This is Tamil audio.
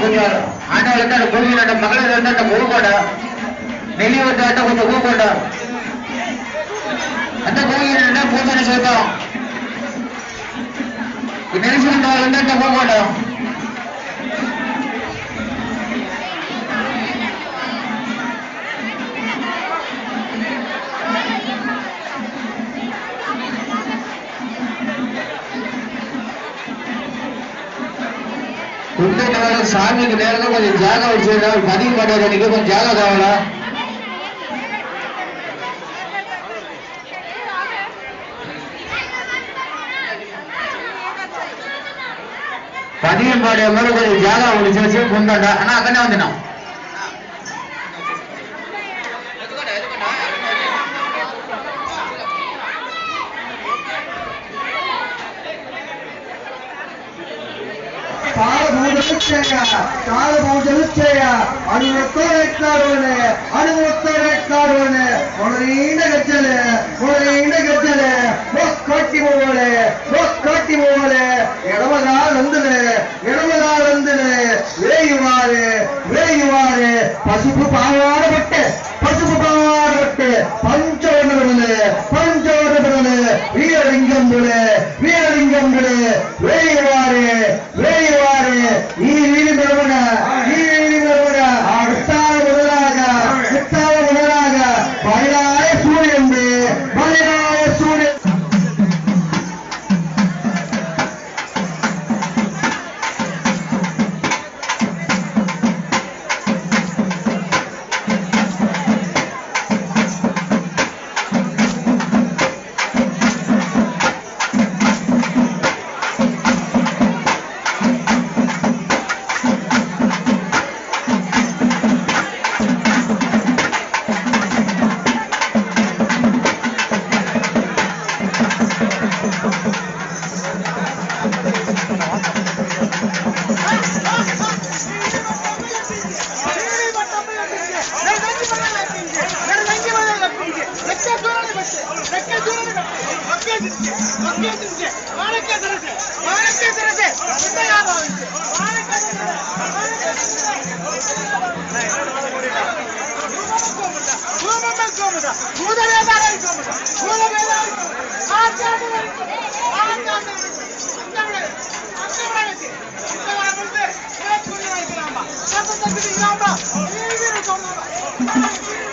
கொஞ்சம் ஆண்டாள் இருந்தால் கோவில் மகளிர் இருந்தால் கோவிக்கோட நெல்லி வந்தாட்ட கொஞ்சம் கோவிக்கோட அந்த கோவில் பூஜனை செய்தோம் நெரிசல் இருந்தா கோவிக்கோட சாமிக்கு நேரம் கொஞ்சம் ஜாக வச்சிருந்தா பதிவு பண்ணுறதுக்கு கொஞ்சம் ஜாக காவலா பதியம் பாடிய மாதிரி கொஞ்சம் ஜாக முடிச்சு வச்சு கொண்டாண்டா ஆனா அக்கனே வந்துடும் பசுப்பு பாவாடப்பட்டு பஞ்சோடபுரனு வீரலிங்கம் வேயுவாரு முதலாக பயிராய சூரியன் Thank you.